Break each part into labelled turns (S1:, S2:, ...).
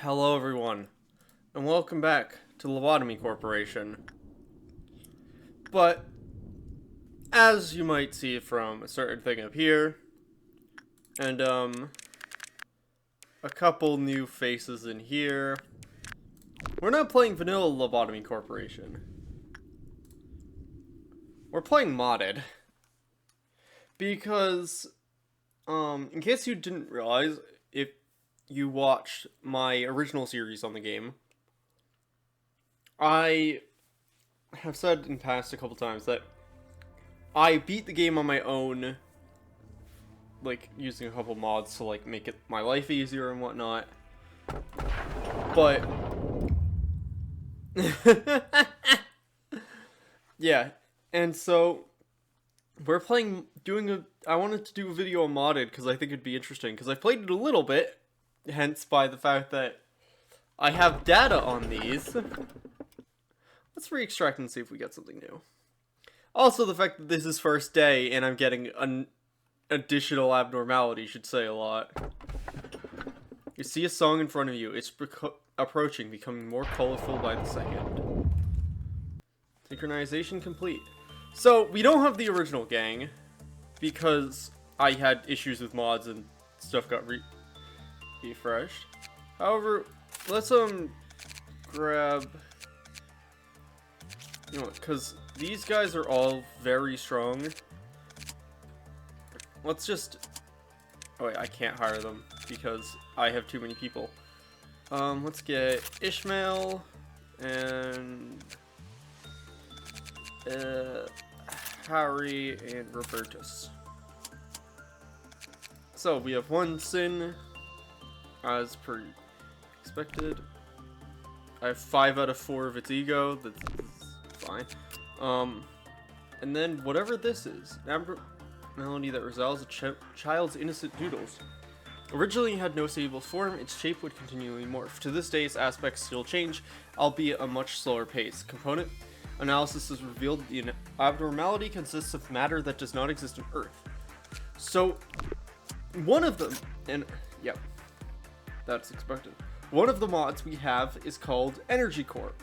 S1: Hello everyone, and welcome back to Lobotomy Corporation. But, as you might see from a certain thing up here, and a couple new faces in here, we're not playing vanilla Lobotomy Corporation. We're playing modded. Because, in case you didn't realize, if you watched my original series on the game, I have said in past a couple times that I beat the game on my own, like, using a couple mods to, like, make it my life easier and whatnot. But, yeah, and so, we're I wanted to do a video on modded because I think it'd be interesting, because I've played it a little bit, hence by the fact that I have data on these. Let's re-extract and see if we get something new. Also, the fact that this is first day and I'm getting an additional abnormality should say a lot. You see a song in front of you. It's approaching, becoming more colorful by the second. Synchronization complete. So, we don't have the original gang, because I had issues with mods and stuff got refreshed. However, let's grab, you know what, because these guys are all very strong. Let's just, oh wait, I can't hire them because I have too many people. Let's get Ishmael and Harry and Robertus. So we have one sin, as per expected. I have 5 out of 4 of its ego. That's fine. And then whatever this is, an abnormality that resolves a child's innocent doodles. Originally had no stable form, its shape would continually morph. To this day, its aspects still change, albeit at a much slower pace. Component analysis has revealed the abnormality consists of matter that does not exist on Earth. So, one of them, and yep, that's expected. One of the mods we have is called Energy Corp.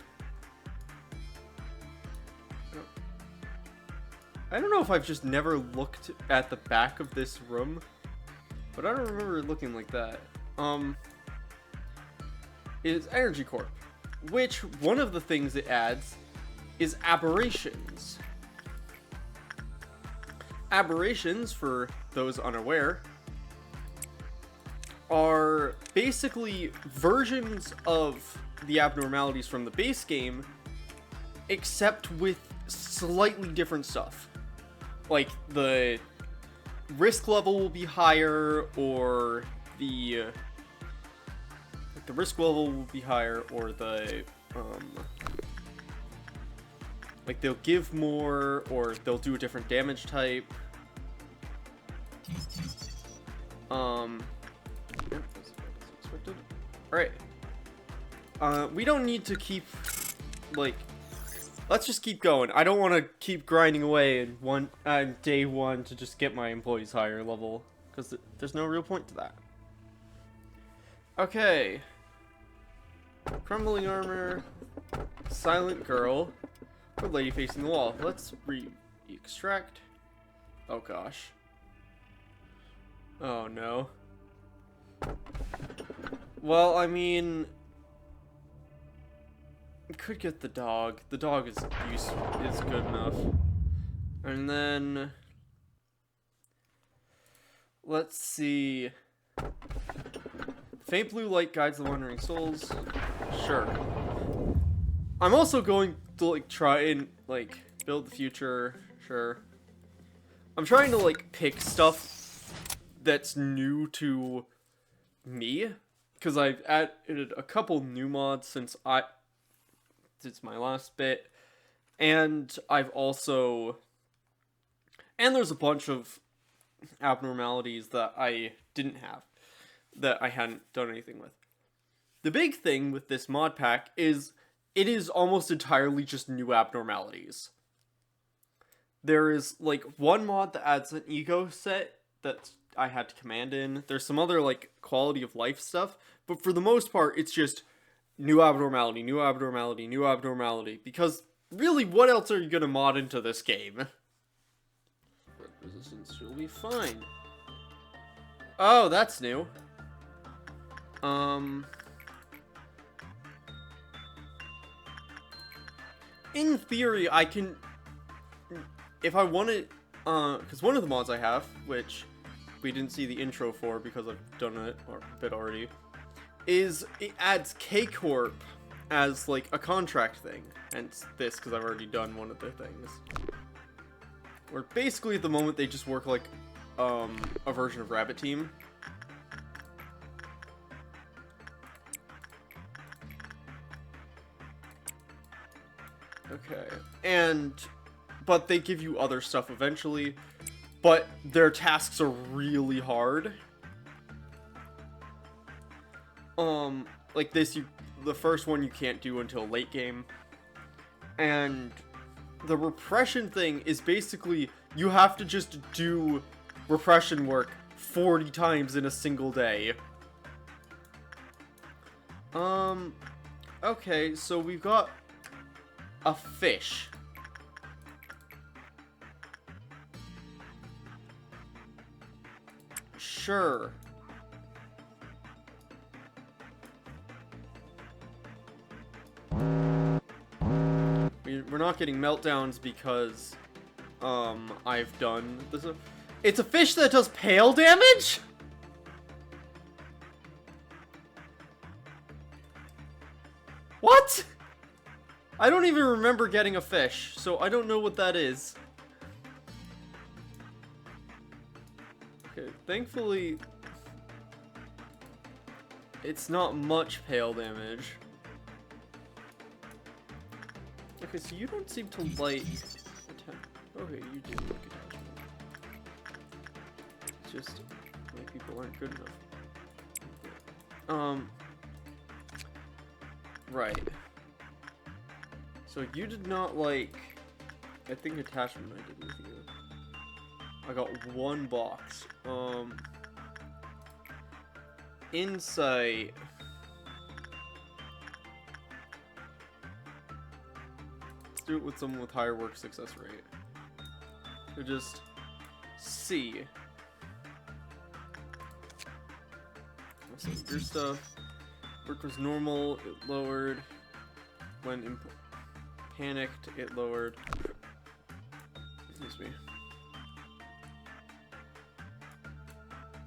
S1: I don't know if I've just never looked at the back of this room, but I don't remember it looking like that. It's Energy Corp, which one of the things it adds is aberrations. Aberrations, for those unaware, are basically versions of the abnormalities from the base game, except with slightly different stuff. Like, the risk level will be higher, or the risk level will be higher, or like, they'll give more, or they'll do a different damage type. Yep, that's expected. Alright. We don't need to keep, like, let's just keep going. I don't want to keep grinding away in day one to just get my employees higher level, because there's no real point to that. Okay. Crumbling armor, silent girl, or lady facing the wall. Let's re-extract. Oh gosh. Oh no. Well, I mean, we could get the dog. The dog is good enough. And then let's see. Faint blue light guides the wandering souls. Sure. I'm also going to, like, try and, like, build the future. Sure. I'm trying to, like, pick stuff that's new to me, because I've added a couple new mods since my last bit, and I've also, and there's a bunch of abnormalities that I didn't have, that I hadn't done anything with. The big thing with this mod pack is it is almost entirely just new abnormalities. There is, like, one mod that adds an ego set that's I had to command in. There's some other, like, quality of life stuff, but for the most part, it's just new abnormality, new abnormality, new abnormality, because really, what else are you gonna mod into this game? Resistance will be fine. Oh, that's new. In theory, I can, if I wanted, because one of the mods I have, which we didn't see the intro for because I've done it a bit already, is it adds K-Corp as, like, a contract thing. Hence this, because I've already done one of the things. Where basically at the moment they just work like a version of Rabbit Team. Okay. But they give you other stuff eventually. But their tasks are really hard. Like this, the first one you can't do until late game. And the repression thing is basically, you have to just do repression work 40 times in a single day. Okay, so we've got a fish. Sure. We're not getting meltdowns because, I've done this. It's a fish that does pale damage? What? I don't even remember getting a fish, so I don't know what that is. Okay, thankfully, it's not much pale damage. Okay, so you don't seem to like okay, you do like attachment. It's just like people aren't good enough. Right. So you did not like, I think attachment I did with you. I got one box. Insight. Do it with someone with higher work success rate. So just see. So your stuff. Work was normal, it lowered. When panicked, it lowered. Excuse me.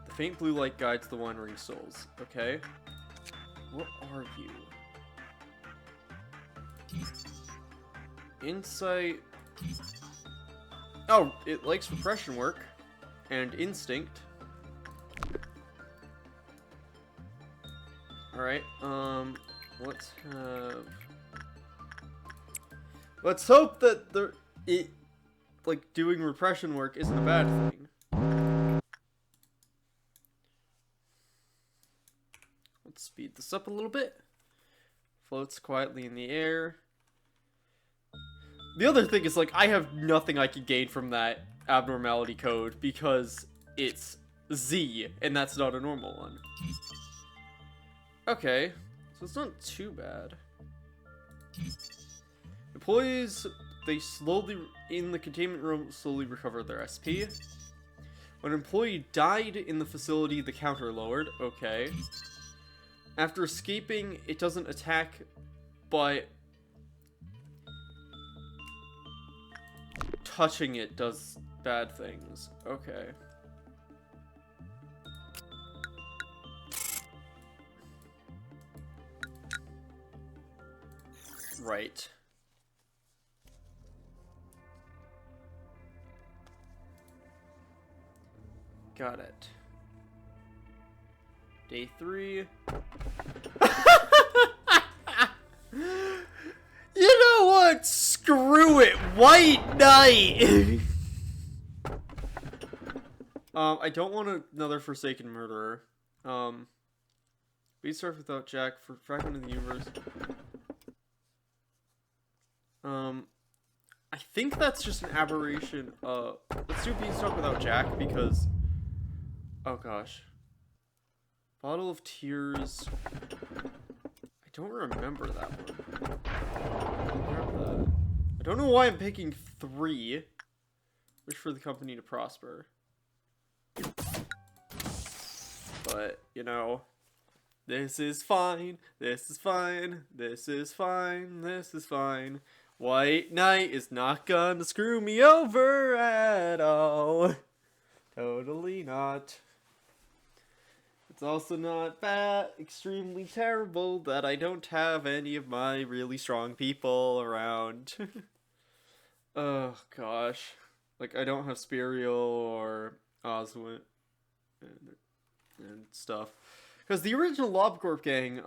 S1: The faint blue light guides the wandering souls. Okay. What are you? Insight. Oh, it likes repression work and instinct. Alright, let's have, let's hope that like doing repression work isn't a bad thing. Let's speed this up a little bit. Floats quietly in the air. The other thing is, like, I have nothing I can gain from that abnormality code because it's Z, and that's not a normal one. Okay, so it's not too bad. Employees, they slowly, in the containment room, slowly recover their SP. When an employee died in the facility, the counter lowered. Okay. After escaping, it doesn't attack, but touching it does bad things. Okay. Right. Got it. Day 3. You know what? Screw it. White Knight. I don't want another Forsaken Murderer. We start without Jack for Fragment of the Universe. I think that's just an aberration. Let's do Beanstalk without Jack because Oh gosh. Bottle of Tears. I don't remember that one. Grab that. I don't know why I'm picking 3. Wish for the company to prosper. But, you know, this is fine. This is fine. This is fine. This is fine. White Knight is not gonna screw me over at all. Totally not. It's also not that extremely terrible that I don't have any of my really strong people around. Oh gosh. Like, I don't have Spiriel or Oswin and stuff. Because the original LobCorp gang,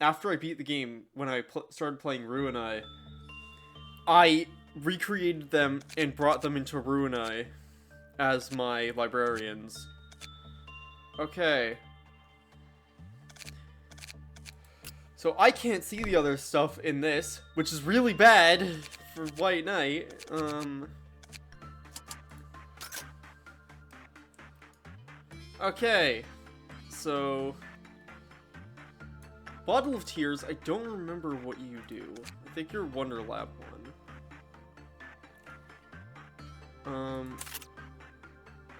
S1: after I beat the game, when I started playing Ruinai, I recreated them and brought them into Ruinai as my librarians. Okay. So I can't see the other stuff in this, which is really bad for White Knight. Okay. So, Bottle of Tears, I don't remember what you do. I think you're Wonder Lab one.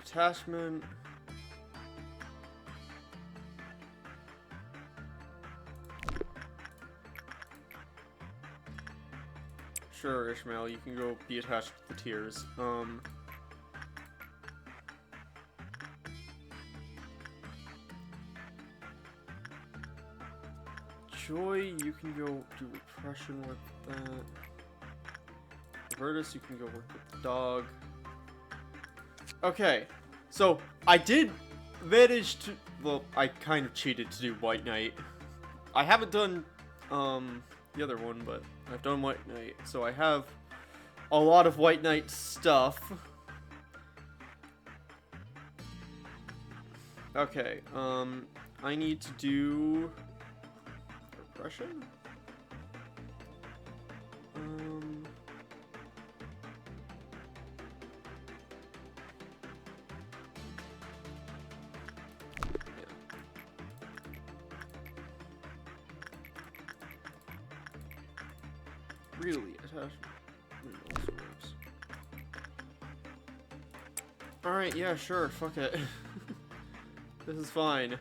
S1: Attachment. Sure, Ishmael, you can go be attached to the Tears. Joy, you can go do repression with that. Robertus, you can go work with the dog. Okay, so I did manage to, well, I kind of cheated to do White Knight. I haven't done the other one, but I've done White Knight, so I have a lot of White Knight stuff. Okay, I need to do repression? Really, attachment. Alright, yeah, sure, fuck it. This is fine.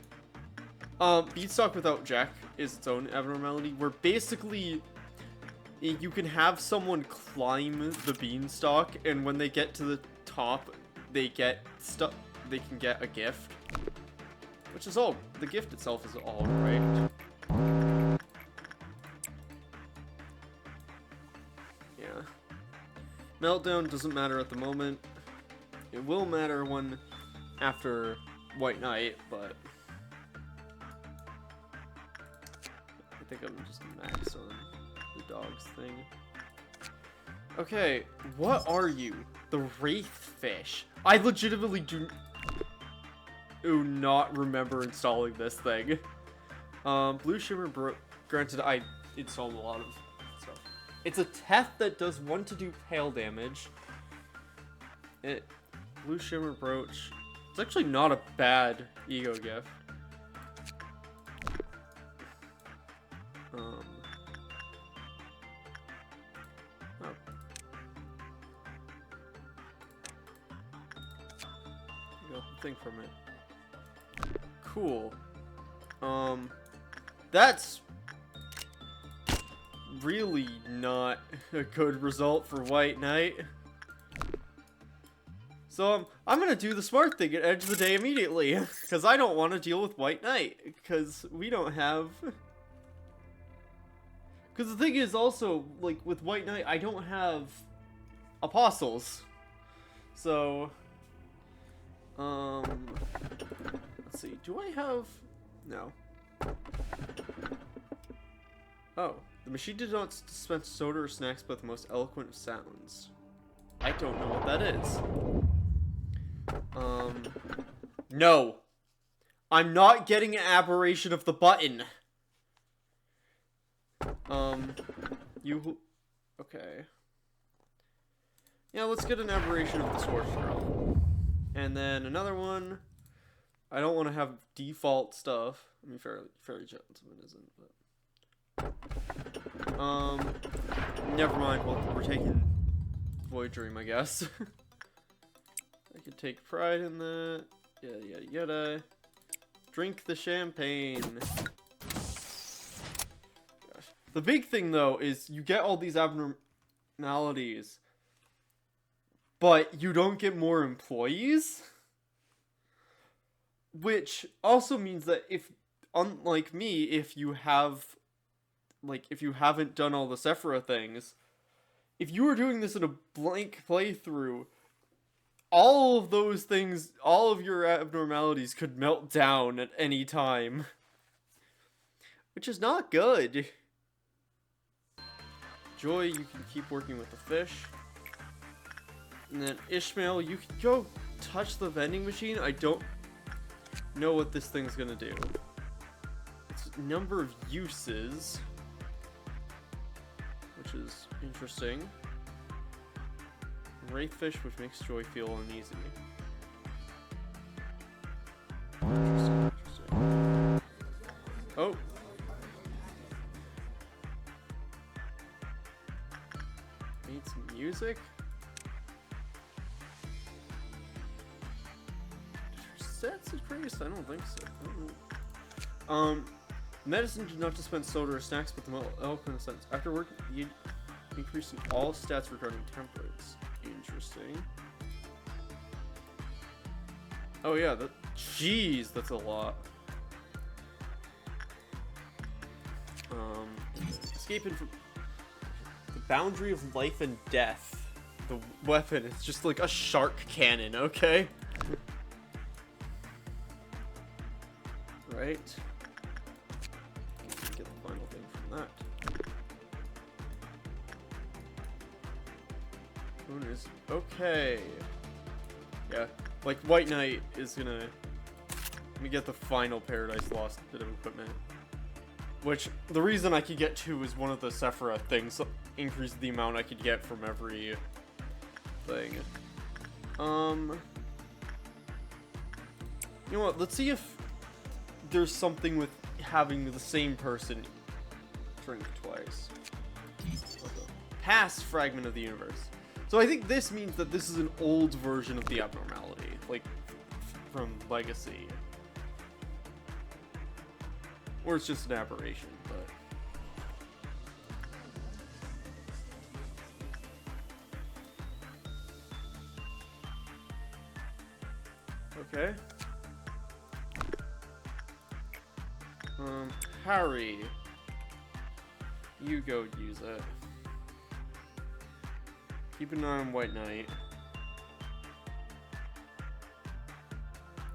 S1: Beanstalk without Jack is its own abnormality, where basically you can have someone climb the beanstalk, and when they get to the top, they get stuck. They can get a gift, which is all. The gift itself is all right. Yeah. Meltdown doesn't matter at the moment. It will matter when after White Knight, but I think I'm just max on the dogs thing. Okay, what are you? The Wraith Fish. I legitimately do not remember installing this thing. Blue Shimmer granted, I installed a lot of stuff. It's a Teth that does 1 to do hail damage. Blue Shimmer Brooch. It's actually not a bad ego gift. Oh. You got the thing from it. Cool. That's really not a good result for White Knight. So I'm gonna do the smart thing and edge the day immediately, because I don't want to deal with White Knight, because we don't have... Because the thing is also, like, with White Knight, I don't have apostles. So, let's see, do I have... No. Oh, the machine did not dispense soda or snacks, but the most eloquent of sounds. I don't know what that is. No. I'm not getting an aberration of the button. Okay. Yeah, let's get an aberration of the Scorch Girl. And then another one. I don't want to have default stuff. I mean, Fairy Gentleman isn't, but never mind. Well, we're taking Void Dream, I guess. I could take pride in that. Yada yada yada. Drink the champagne. Gosh. The big thing though is you get all these abnormalities, but you don't get more employees. Which also means that if, unlike me, if you have, like, if you haven't done all the Sephira things, if you were doing this in a blank playthrough, all of those things, all of your abnormalities could melt down at any time. Which is not good. Joy, you can keep working with the fish. And then Ishmael, you can go touch the vending machine. I don't know what this thing's gonna do. It's a number of uses, which is interesting. Wraithfish, which makes Joy feel uneasy. Interesting, interesting. Oh. Need some music? Stats increased? I don't think so. I don't know. Medicine did not dispense soda or snacks, but the eloquent sense. After work, you increase in all stats regarding temperance. Interesting. Oh yeah, jeez, that's a lot. Escaping from the boundary of life and death. The weapon is just like a shark cannon, okay? Right. Get the final thing from that. Bonus. Okay. Yeah, like White Knight is gonna. Let me get the final Paradise Lost bit of equipment. Which the reason I could get two is one of the Sephira things increased the amount I could get from every thing. You know what? Let's see if there's something with having the same person drink twice. Past fragment of the universe. So I think this means that this is an old version of the abnormality, like from Legacy. Or it's just an aberration, but... Okay. Harry. You go use it. Keep an eye on White Knight.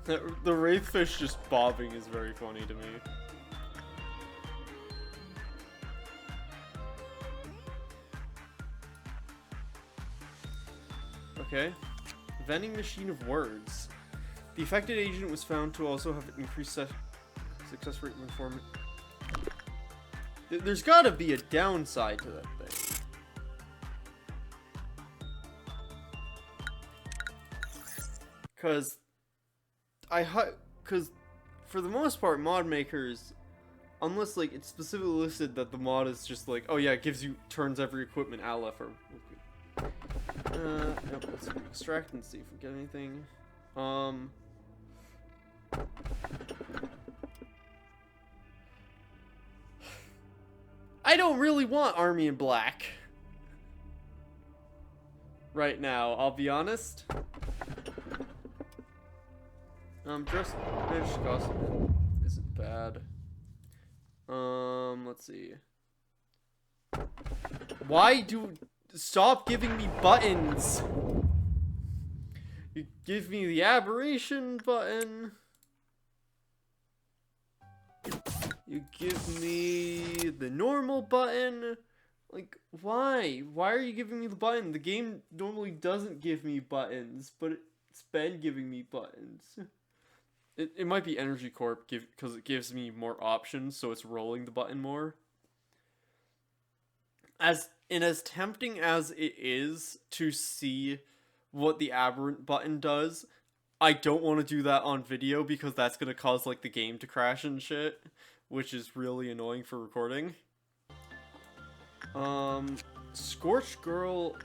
S1: The Wraithfish just bobbing is very funny to me. Okay. Vending machine of words. The affected agent was found to also have increased success rate when forming. There's gotta be a downside to that thing. Cause for the most part, mod makers, unless like it's specifically listed that the mod is just like, oh yeah, it turns every equipment Aleph or. Nope, let's extract and see if we get anything. I don't really want Army in Black right now, I'll be honest. Just costume isn't bad. Let's see. Stop giving me buttons. You give me the aberration button. You give me the normal button. Like, why? Why are you giving me the button? The game normally doesn't give me buttons, but it's been giving me buttons. It might be Energy Corp because it gives me more options, so it's rolling the button more. As tempting as it is to see what the aberrant button does, I don't want to do that on video because that's gonna cause like the game to crash and shit, which is really annoying for recording. Scorched Girl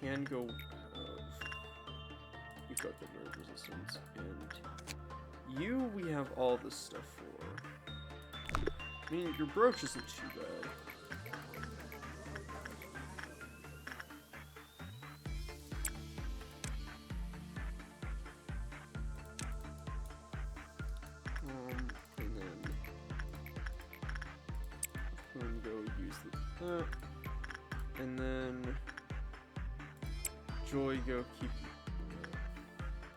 S1: can go you've got the nerve resistance, and you we have all this stuff for. I mean, your brooch isn't too bad. And then I'm gonna go use that. And then Joy, go keep.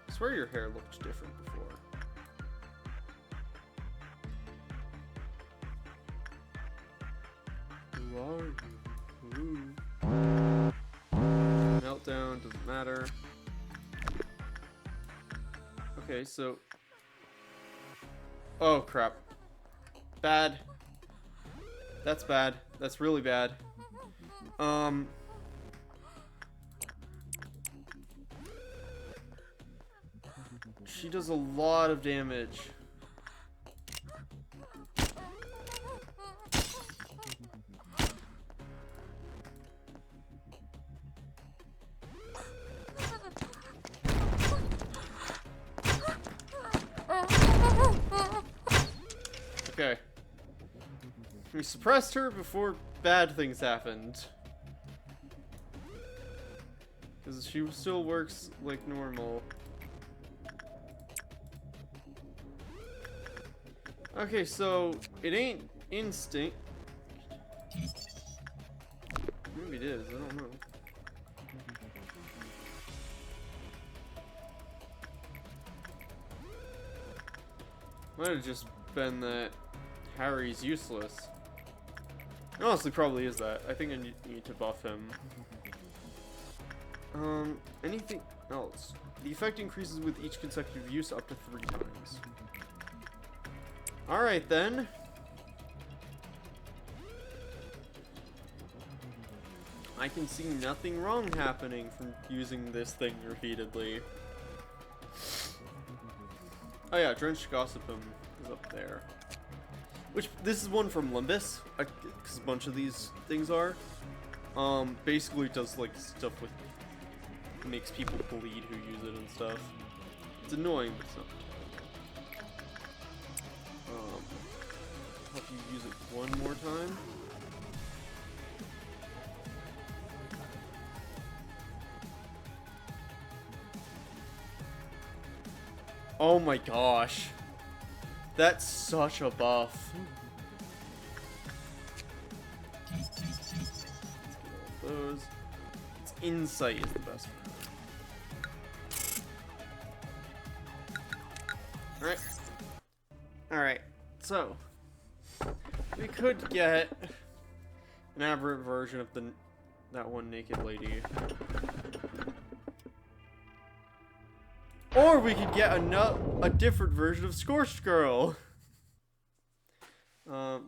S1: I swear your hair looked different before. Who are you? Ooh. Meltdown, doesn't matter. Okay, so. Oh crap. Bad. That's bad. That's really bad. She does a lot of damage. Okay. We suppressed her before bad things happened. Because she still works like normal. Okay, so it ain't instinct. Maybe it is, I don't know. Might have just been that Harry's useless. It honestly probably is that. I think I need to buff him. Anything else? The effect increases with each consecutive use up to 3 times. Alright then. I can see nothing wrong happening from using this thing repeatedly. Oh yeah, Drenched Gossipum is up there. Which, this is one from Limbus, because a bunch of these things are. Basically it does like stuff with, makes people bleed who use it and stuff. It's annoying, but it's not. Help you use it one more time. Oh my gosh. That's such a buff. Let's get all those. Its insight is the best one. Alright. Alright, so we could get an aberrant version of that one naked lady. Or we could get a different version of Scorched Girl.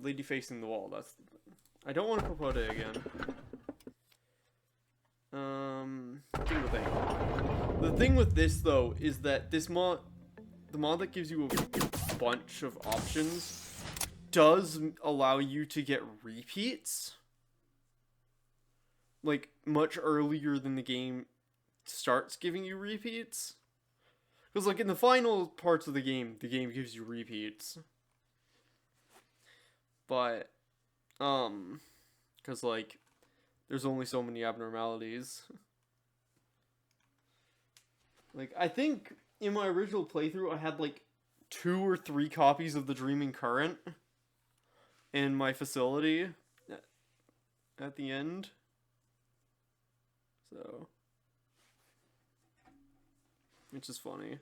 S1: Lady facing the wall, that's the thing. I don't want to Popote again. The thing with this though is that this mod, the mod that gives you a bunch of options, does allow you to get repeats. Like, much earlier than the game starts giving you repeats. Because, like, in the final parts of the game gives you repeats. But, because, like, there's only so many abnormalities. Like, I think in my original playthrough, I had, like, 2 or 3 copies of the Dreaming Current in my facility at the end. So, which is funny.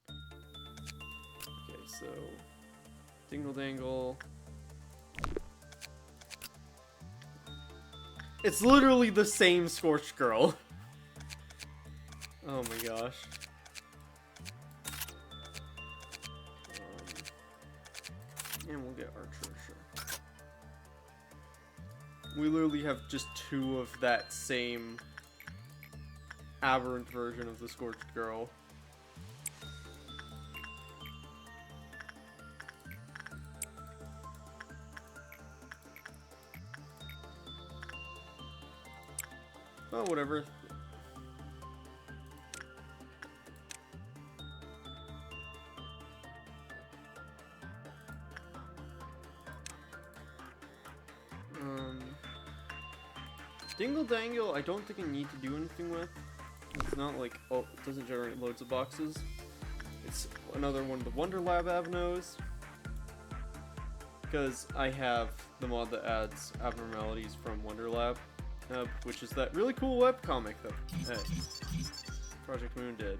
S1: Okay, so Dingle Dangle. It's literally the same Scorched Girl. Oh my gosh. And we'll get Archer, sure. We literally have just 2 of that same aberrant version of the Scorched Girl. Oh, whatever. Dingle Dangle, I don't think I need to do anything with. It's not like, oh, it doesn't generate loads of boxes. It's another one of the Wonder Lab Avenos. Because I have the mod that adds abnormalities from Wonder Lab, which is that really cool webcomic that Project Moon did.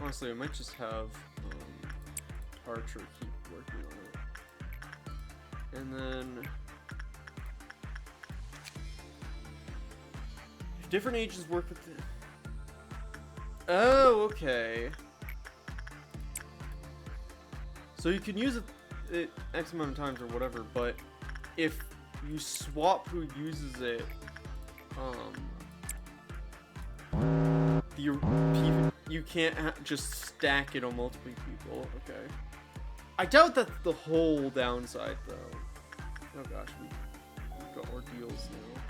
S1: Honestly, I might just have Archer keep working on it. And then different ages work with it. Oh, okay. So you can use it X amount of times or whatever, but if you swap who uses it, you can't just stack it on multiple people. Okay. I doubt that's the whole downside, though. Oh gosh, we've got ordeals now.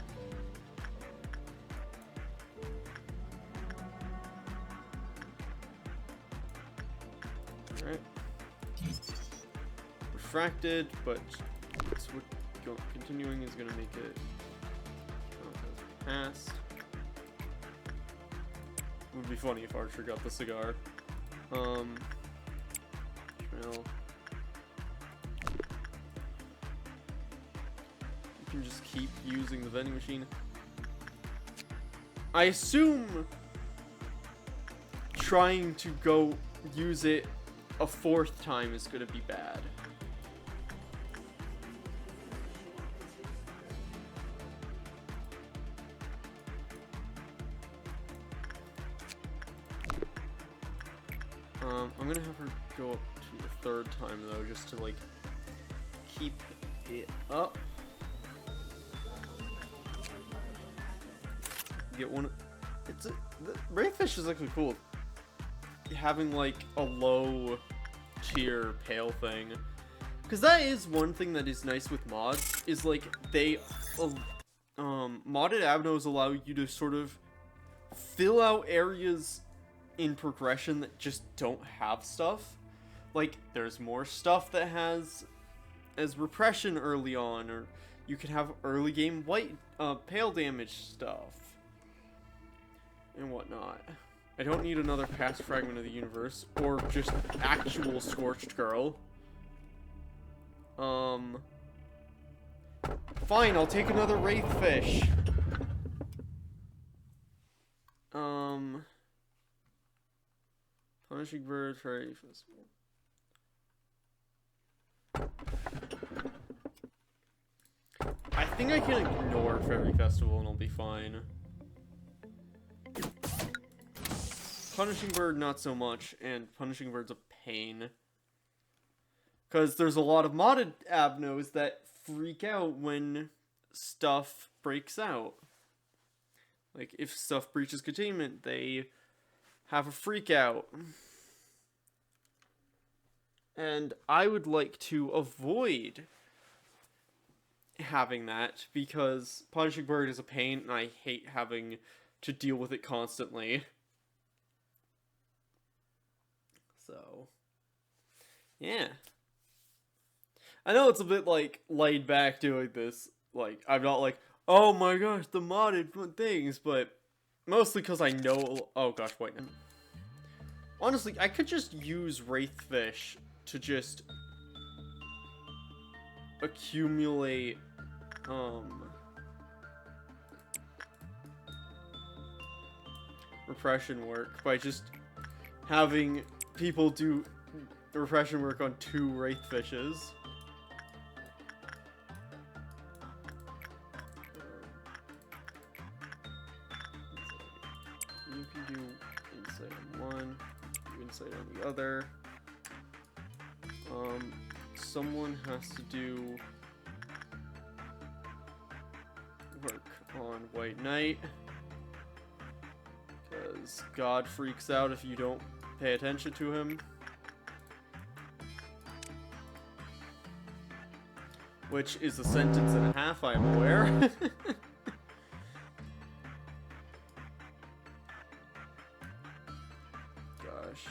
S1: Alright. Refracted, but continuing is going to make it past. It would be funny if Archer got the cigar. Trail. You can just keep using the vending machine. I assume trying to go use it a fourth time is going to be bad. I'm gonna have her go up to the third time though, just to like keep it up. Get one. The Wraithfish is actually cool. Having like a low tier pale thing, because that is one thing that is nice with mods. Is like they modded Abnos allow you to sort of fill out areas in progression that just don't have stuff. Like there's more stuff that has as repression early on, or you can have early game white pale damage stuff and whatnot. I don't need another past fragment of the universe or just actual Scorched Girl. Fine, I'll take another Wraithfish. Punishing Bird Fairy Festival. I think I can ignore Fairy Festival and I'll be fine. Punishing Bird, not so much, and Punishing Bird's a pain. Because there's a lot of modded Abnos that freak out when stuff breaks out. Like, if stuff breaches containment, they have a freak out. And I would like to avoid having that, because Punishing Bird is a pain, and I hate having to deal with it constantly. So, yeah. I know it's a bit, like, laid back doing this. Like, I'm not like, oh my gosh, the modded things, but mostly because I know, oh gosh, wait. Honestly, I could just use Wraithfish to just accumulate, repression work by just having people do repression work on 2 Wraithfishes. You can do insight on one, do insight on the other. Someone has to do on White Knight. Because God freaks out if you don't pay attention to him. Which is a sentence and a half, I am aware. Gosh.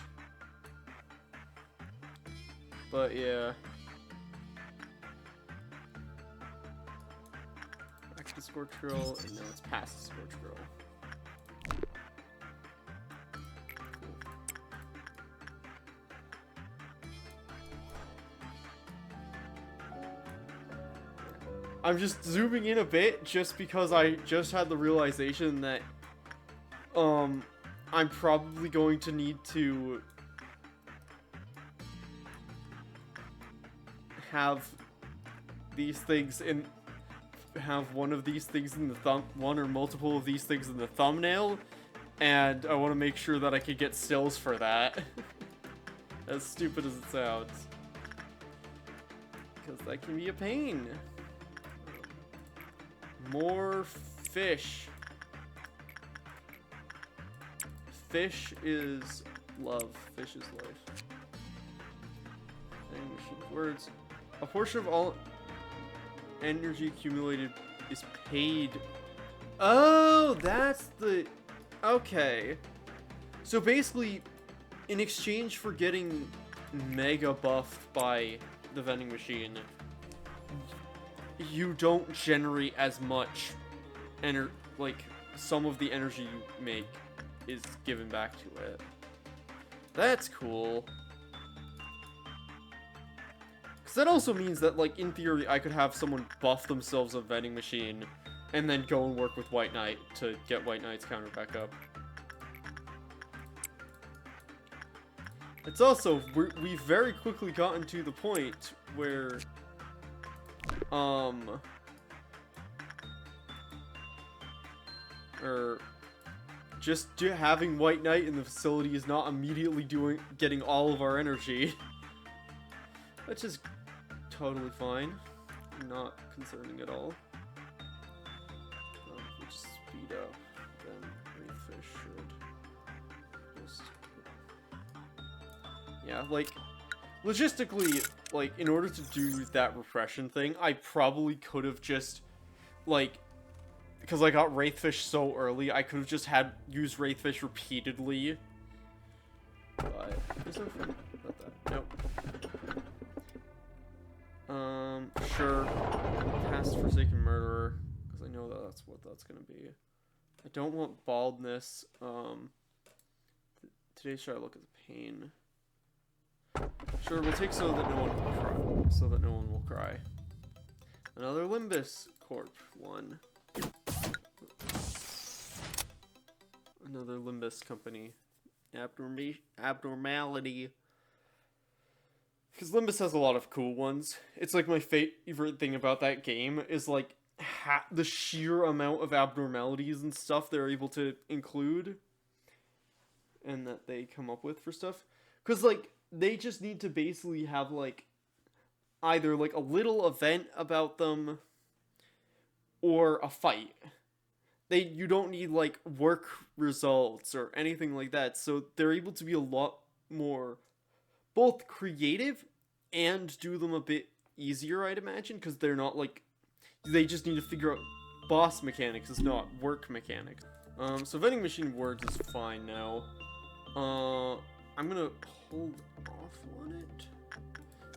S1: But yeah. Back to the Scorch Grill, and now it's past the Scorch Grill. I'm just zooming in a bit just because I just had the realization that I'm probably going to need to have these things in one of these things in the one or multiple of these things in the thumbnail, and I want to make sure that I can get stills for that. As stupid as it sounds, because that can be a pain. More fish. Fish is love. Fish is life. Vending machine words. A portion of all energy accumulated is paid. Oh, that's the... Okay. So basically, in exchange for getting mega buffed by the vending machine, you don't generate as much like some of the energy you make is given back to it. That's cool. Because that also means that, like, in theory, I could have someone buff themselves a vending machine and then go and work with White Knight to get White Knight's counter back up. It's also, we've very quickly gotten to the point where or just having White Knight in the facility is not immediately getting all of our energy. Which is totally fine. Not concerning at all. We'll just speed up, then Wraithfish should just... Yeah, like, logistically, like, in order to do that repression thing, I probably could have just, like, because I got Wraithfish so early, I could have just used Wraithfish repeatedly. But there's no fun about that. Nope. Sure. Past Forsaken Murderer, because I know that that's what that's gonna be. I don't want baldness. Today's try to look at the pain. Sure, we'll take so that no one will cry. So that no one will cry. Another Limbus Corp one. Another Limbus company. Abnormality. Because Limbus has a lot of cool ones. It's like my favorite thing about that game is like the sheer amount of abnormalities and stuff they're able to include. And that they come up with for stuff. Because like, they just need to basically have like either like a little event about them or a fight. You don't need like work results or anything like that. So they're able to be a lot more both creative and do them a bit easier, I'd imagine, because they're not like, they just need to figure out boss mechanics, it's not work mechanics. So vending machine words is fine now. I'm gonna hold off on it.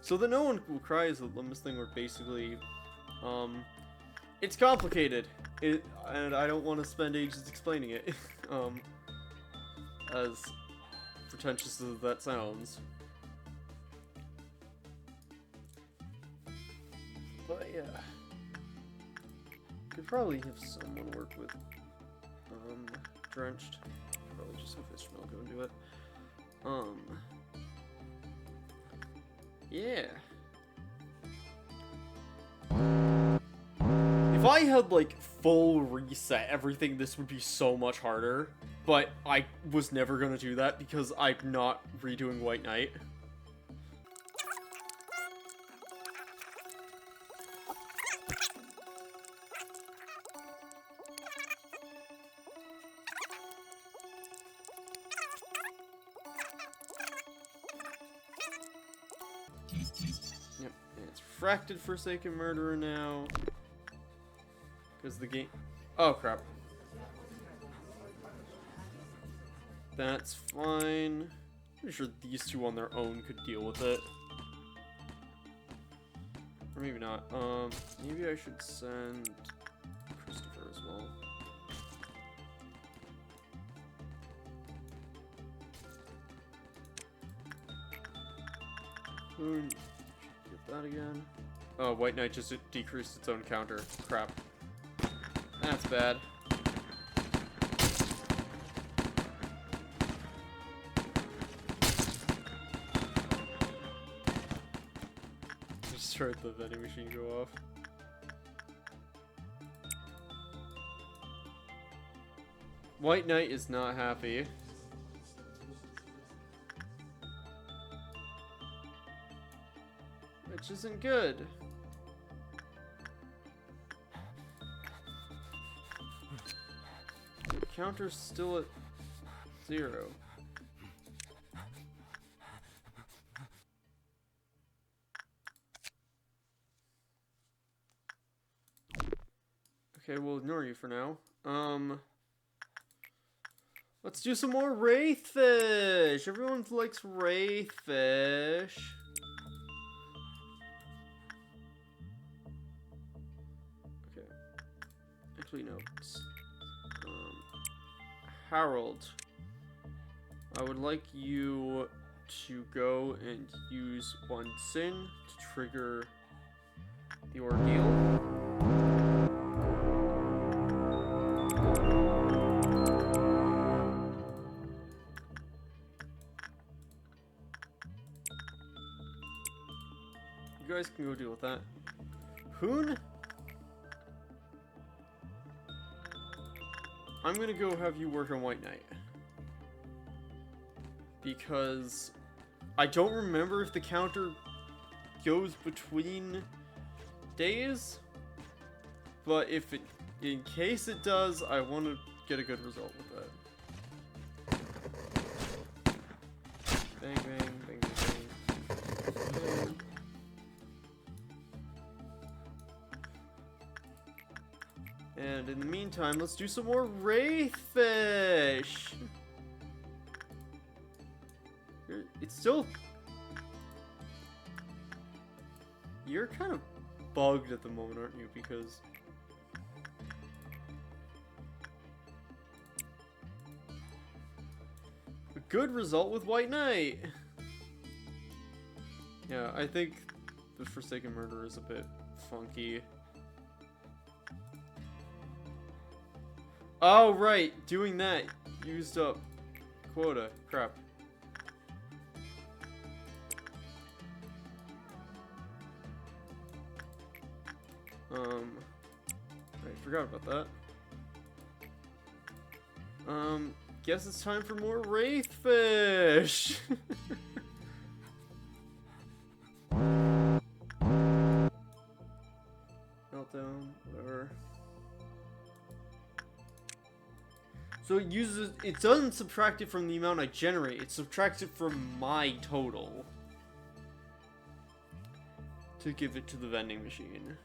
S1: So that no one will cry is the Limbus thing where basically, it's complicated. And I don't want to spend ages explaining it. As pretentious as that sounds. But yeah. Could probably have someone work with, Drenched. Probably just have Fish Milk go and do it. Yeah. If I had, like, full reset everything, this would be so much harder. But I was never gonna do that because I'm not redoing White Knight. Yep, and it's Fracted Forsaken Murderer now. Because the game... Oh, crap. That's fine. Pretty sure these two on their own could deal with it. Or maybe not. Maybe I should send Christopher as well. Boom. Get that again. Oh, White Knight just decreased its own counter. Crap. That's bad. Just heard the vending machine go off. White Knight is not happy. Which isn't good. The counter's still at 0. Okay, we'll ignore you for now. Let's do some more Wraithfish! Everyone likes Wraithfish. Okay. Actually, no. Harold. I would like you to go and use 1 sin to trigger the ordeal. You guys can go deal with that. Hoon? I'm gonna go have you work on White Knight. Because I don't remember if the counter goes between days. But if it, in case it does, I want to get a good result with that. Bang, bang, bang, bang, bang. And in the meantime, let's do some more Wraithfish! It's still... You're kind of bugged at the moment, aren't you? Because... a good result with White Knight! Yeah, I think the Forsaken Murderer is a bit funky. Oh, right! Doing that used up quota. Crap. I forgot about that. Guess it's time for more Wraithfish! Meltdown, whatever. So it uses, it doesn't subtract it from the amount I generate, it subtracts it from my total. To give it to the vending machine.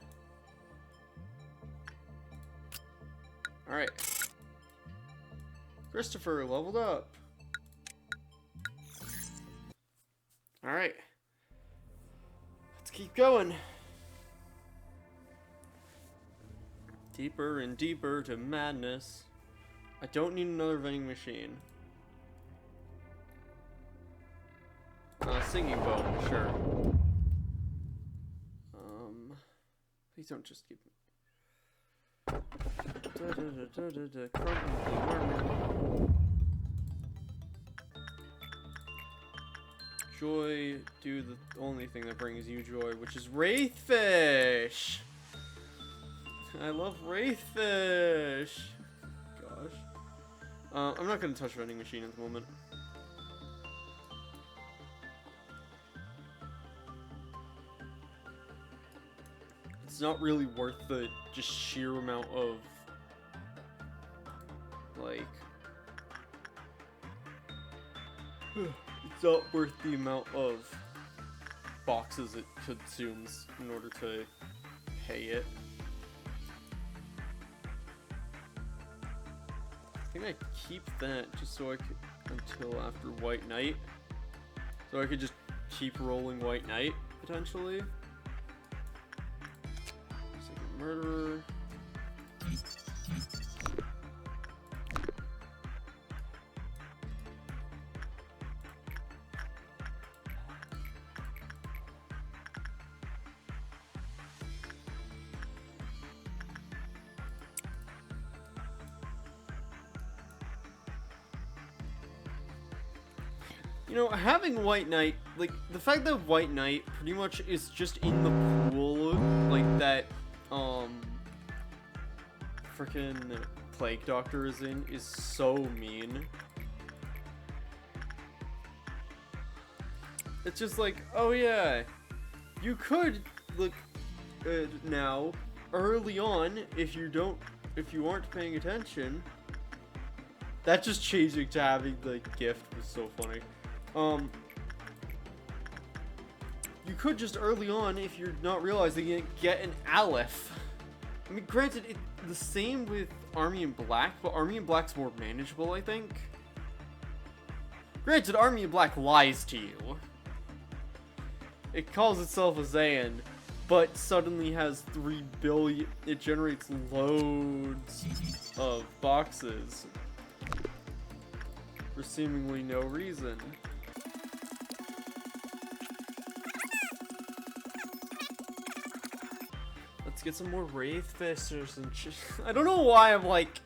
S1: Alright. Christopher leveled up. Alright. Let's keep going. Deeper and deeper to madness. I don't need another vending machine. Singing bowl, sure. Please don't just give me. Joy, do the only thing that brings you joy, which is Wraithfish! I love Wraithfish! Gosh. I'm not gonna touch vending machine at the moment. It's not really worth the just sheer amount of, like, it's not worth the amount of boxes it consumes in order to pay it. I think I keep that just so I could, until after White Knight. So I could just keep rolling White Knight, potentially. Second Murderer. You know, having White Knight, like, the fact that White Knight pretty much is just in the pool, like, that, frickin' Plague Doctor is in, is so mean. It's just like, oh yeah, you could, look, now, early on, if you aren't paying attention, that just changing to having the gift was so funny. You could just early on, if you're not realizing it, get an Aleph. I mean, granted, it's the same with Army in Black, but Army in Black's more manageable, I think. Granted, Army in Black lies to you. It calls itself a Zayn, but suddenly has 3 billion, it generates loads of boxes for seemingly no reason. Let's get some more Wraithfish and shit. I don't know why I'm like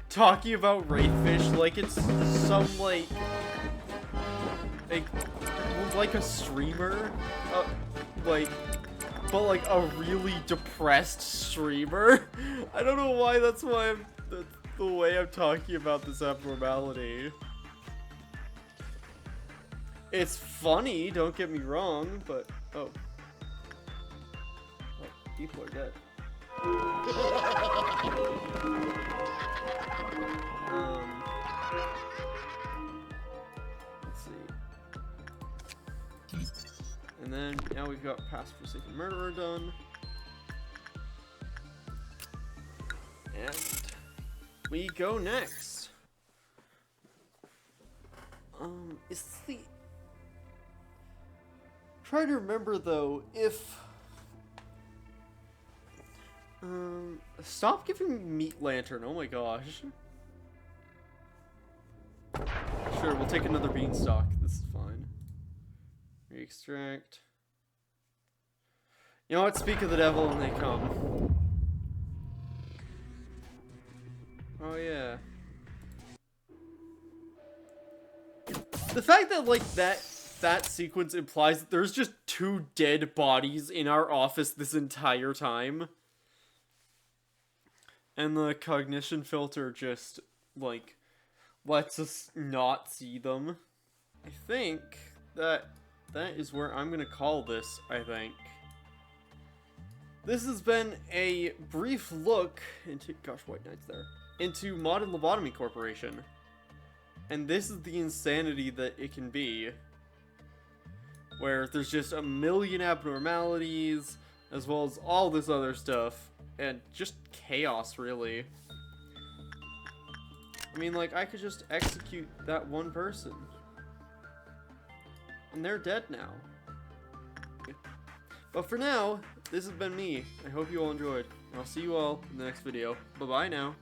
S1: talking about Wraithfish like it's some like a streamer, but like a really depressed streamer. I don't know why that's the way I'm talking about this abnormality. It's funny, don't get me wrong, but people are dead. Let's see. And then now we've got Past Forsaken Murderer done. And we go next. Is the... Try to remember though, if... Stop giving me Meat Lantern, oh my gosh. Sure, we'll take another Beanstalk, this is fine. Re-extract. You know what, speak of the devil and they come. Oh yeah. The fact that, like, that sequence implies that there's just 2 dead bodies in our office this entire time. And the cognition filter just, like, lets us not see them. I think that is where I'm gonna call this, I think. This has been a brief look into, gosh, White Knight's there, into Mod and Lobotomy Corporation. And this is the insanity that it can be. Where there's just a million abnormalities, as well as all this other stuff. And just chaos, really. I mean, like, I could just execute that one person. And they're dead now. But for now, this has been me. I hope you all enjoyed. And I'll see you all in the next video. Bye-bye now.